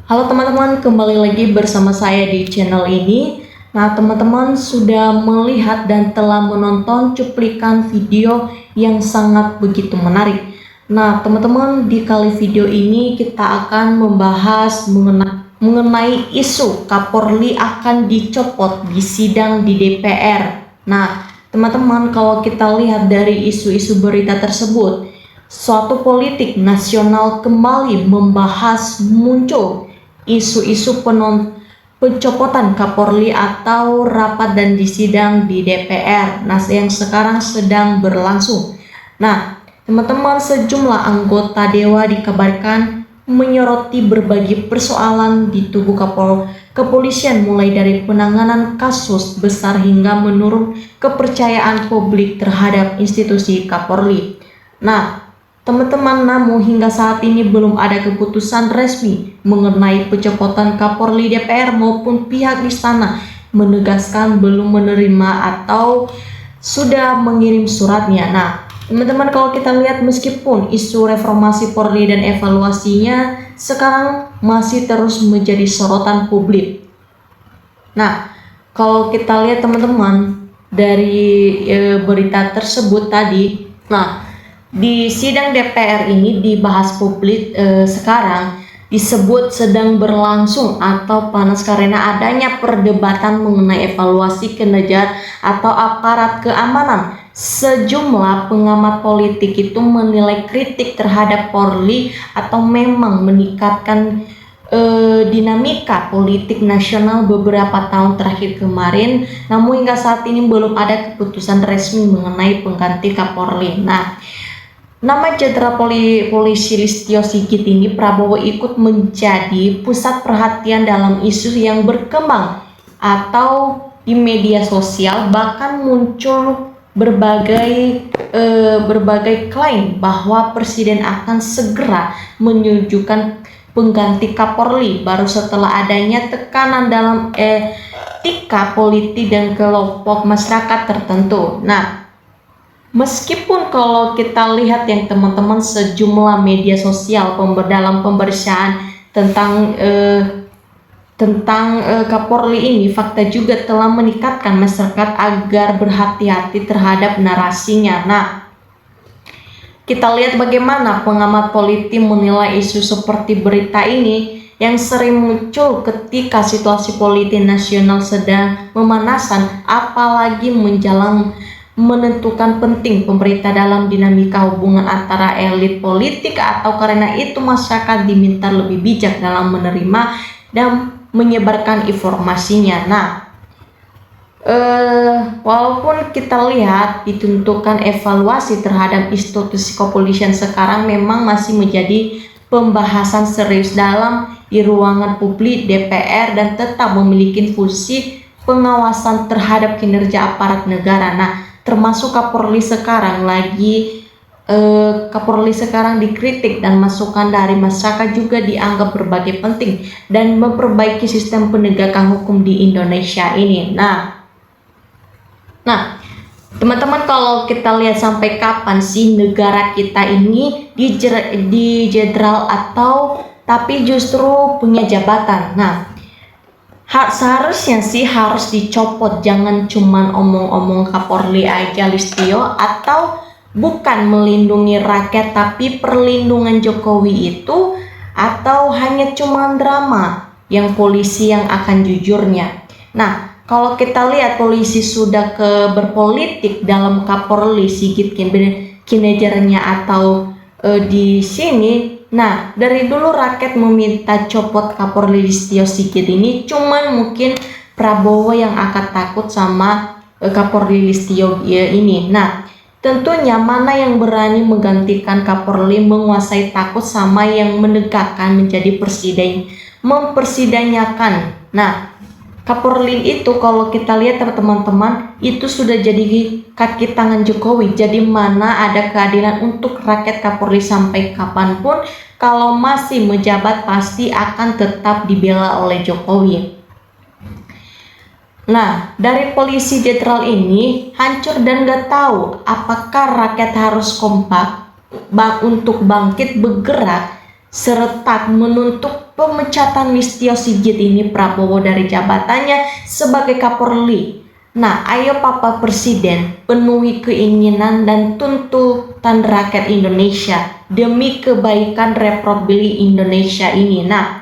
Halo teman-teman, kembali lagi bersama saya di channel ini. Nah, teman-teman sudah melihat dan telah menonton cuplikan video yang sangat begitu menarik. Nah, teman-teman, di kali video ini kita akan membahas mengenai isu Kapolri akan dicopot di sidang di DPR. Nah, teman-teman, kalau kita lihat dari isu-isu berita tersebut, suatu politik nasional kembali membahas muncul isu-isu pencopotan Kapolri atau rapat dan disidang di DPR. Nah, yang sekarang sedang berlangsung. Nah, teman-teman, sejumlah anggota dewa dikabarkan menyoroti berbagai persoalan di tubuh kepolisian, mulai dari penanganan kasus besar hingga menurun kepercayaan publik terhadap institusi Kapolri. Nah, teman-teman, namun hingga saat ini belum ada keputusan resmi mengenai pencopotan Kapolri. DPR maupun pihak istana menegaskan belum menerima atau sudah mengirim suratnya. Nah, teman-teman, kalau kita lihat meskipun isu reformasi Polri dan evaluasinya sekarang masih terus menjadi sorotan publik. Nah, kalau kita lihat teman-teman dari berita tersebut tadi, nah, di sidang DPR ini dibahas publik sekarang disebut sedang berlangsung atau panas karena adanya perdebatan mengenai evaluasi kinerja atau aparat keamanan. Sejumlah pengamat politik itu menilai kritik terhadap Polri atau memang meningkatkan dinamika politik nasional beberapa tahun terakhir kemarin, namun hingga saat ini belum ada keputusan resmi mengenai pengganti Kapolri. Nah, nama Jenderal Polisi Listio Sigit ini Prabowo ikut menjadi pusat perhatian dalam isu yang berkembang atau di media sosial, bahkan muncul berbagai klaim bahwa Presiden akan segera menyuguhkan pengganti Kapolri baru setelah adanya tekanan dalam etika politik dan kelompok masyarakat tertentu. Nah, meskipun kalau kita lihat yang teman-teman sejumlah media sosial dalam pemberitaan tentang Kapolri ini, fakta juga telah meningkatkan masyarakat agar berhati-hati terhadap narasinya. Nah, kita lihat bagaimana pengamat politik menilai isu seperti berita ini yang sering muncul ketika situasi politik nasional sedang memanasan, apalagi menjelang menentukan penting pemerintah dalam dinamika hubungan antara elit politik, atau karena itu masyarakat diminta lebih bijak dalam menerima dan menyebarkan informasinya. Nah, walaupun kita lihat ditentukan evaluasi terhadap institusi kepolisian sekarang memang masih menjadi pembahasan serius di ruangan publik DPR dan tetap memiliki fungsi pengawasan terhadap kinerja aparat negara. Nah, termasuk Kapolri sekarang dikritik dan masukan dari masyarakat juga dianggap berbagai penting dan memperbaiki sistem penegakan hukum di Indonesia ini. Nah, teman-teman, kalau kita lihat sampai kapan sih negara kita ini dijenderal atau tapi justru punya jabatan. Nah, seharusnya sih harus dicopot, jangan cuman omong-omong Kapolri aja Listio, atau bukan melindungi rakyat tapi perlindungan Jokowi itu, atau hanya cuman drama yang polisi yang akan jujurnya. Nah, kalau kita lihat polisi sudah berpolitik dalam Kapolri Sigit kinerjanya atau di sini. Nah, dari dulu rakyat meminta copot Kapolri Listio Sigit ini, cuman mungkin Prabowo yang akan takut sama Kapolri Listio ini. Nah, tentunya mana yang berani menggantikan Kapolri menguasai takut sama yang menegakkan menjadi mempersidanyakan. Nah, Kapolri itu kalau kita lihat teman-teman itu sudah jadi kaki tangan Jokowi. Jadi mana ada keadilan untuk rakyat Kapolri sampai kapanpun, kalau masih menjabat pasti akan tetap dibela oleh Jokowi. Nah, dari polisi jenderal ini hancur dan gak tahu apakah rakyat harus kompak untuk bangkit bergerak seretak menuntut pemecatan Listio Sigit ini Prabowo dari jabatannya sebagai Kapolri. Nah, ayo Bapak Presiden, penuhi keinginan dan tuntutan rakyat Indonesia demi kebaikan Republik Indonesia ini. Nah,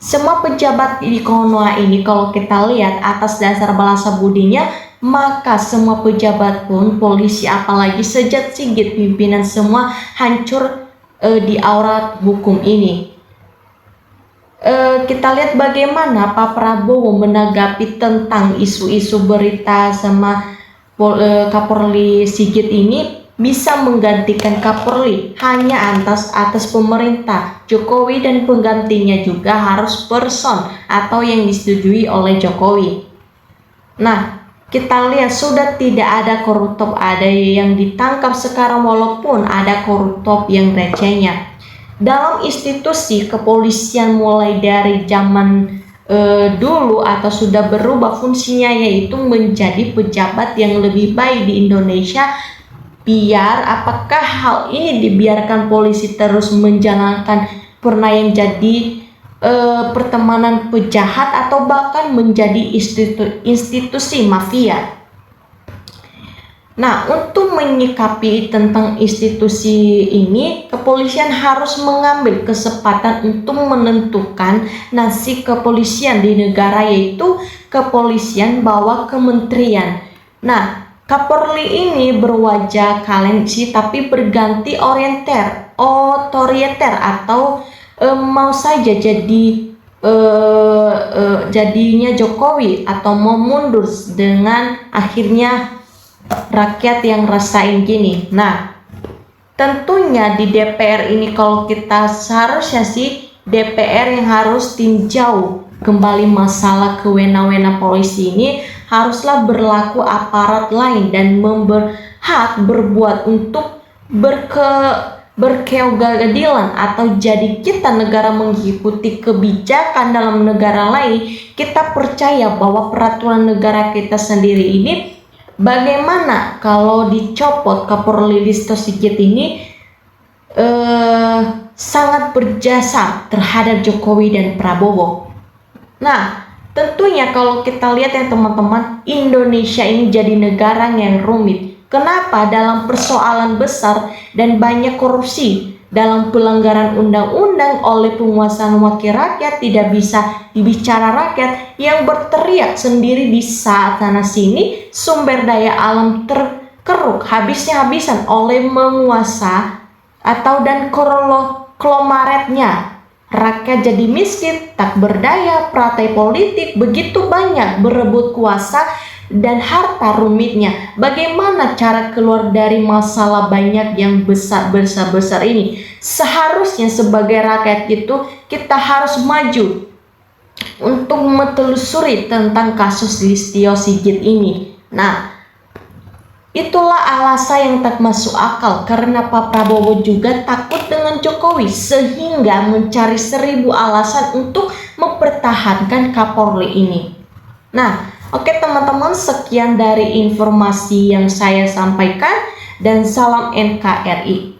semua pejabat di Konoha ini kalau kita lihat atas dasar balas budinya, maka semua pejabat pun, polisi apalagi Sejat Sigit, pimpinan semua hancur di aurat hukum ini. Kita lihat bagaimana Pak Prabowo menanggapi tentang isu-isu berita sama Kapolri Sigit ini bisa menggantikan Kapolri hanya atas pemerintah Jokowi, dan penggantinya juga harus person atau yang disetujui oleh Jokowi. Nah, kita lihat sudah tidak ada koruptor, ada yang ditangkap sekarang walaupun ada koruptor yang recehnya. Dalam institusi kepolisian mulai dari zaman dulu atau sudah berubah fungsinya, yaitu menjadi pejabat yang lebih baik di Indonesia. Biar apakah hal ini dibiarkan polisi terus menjalankan pernah yang jadi pertemanan pejahat atau bahkan menjadi institusi mafia. Nah, untuk menyikapi tentang institusi ini, kepolisian harus mengambil kesempatan untuk menentukan nasib kepolisian di negara, yaitu kepolisian bawah kementerian. Nah, Kapolri ini berwajah kalensi tapi berganti otoriter atau mau saja jadi jadinya Jokowi atau mau mundur dengan akhirnya rakyat yang rasain gini. Nah, tentunya di DPR ini kalau kita seharusnya sih DPR yang harus tinjau kembali masalah kewenangan polisi ini, haruslah berlaku aparat lain dan berhak berbuat untuk berkeadilan atau jadi kita negara mengikuti kebijakan dalam negara lain. Kita percaya bahwa peraturan negara kita sendiri ini, bagaimana kalau dicopot Kapolri Listio Sigit ini sangat berjasa terhadap Jokowi dan Prabowo. Nah, tentunya kalau kita lihat ya teman-teman, Indonesia ini jadi negara yang rumit. Kenapa? Dalam persoalan besar dan banyak korupsi, dalam pelanggaran undang-undang oleh penguasaan wakil rakyat, tidak bisa dibicara rakyat yang berteriak sendiri di saat sana sini sumber daya alam terkeruk habisnya-habisan oleh menguasa atau dan konglomeratnya. Rakyat jadi miskin, tak berdaya, partai politik begitu banyak berebut kuasa dan harta rumitnya. Bagaimana cara keluar dari masalah banyak yang besar ini? Seharusnya sebagai rakyat itu kita harus maju untuk menelusuri tentang kasus Listio Sigit ini. Nah, itulah alasan yang tak masuk akal, karena Pak Prabowo juga takut dengan Jokowi sehingga mencari 1000 alasan untuk mempertahankan Kapolri ini. Nah, oke teman-teman, sekian dari informasi yang saya sampaikan dan salam NKRI.